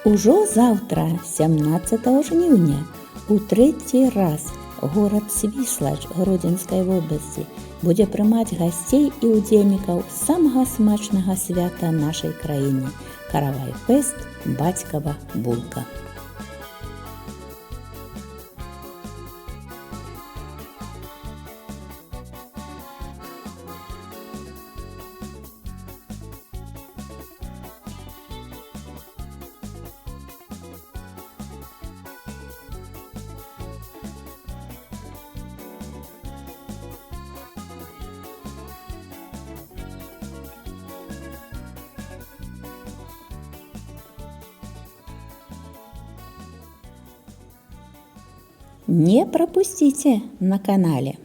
Ужо завтра, 17 жнівня, у третій раз город Свіслач Гродзенської області буде приймати гостей і удзельників самого смачного свята нашій країні – Каравай-фест «Батькова булка». Не пропустите на канале.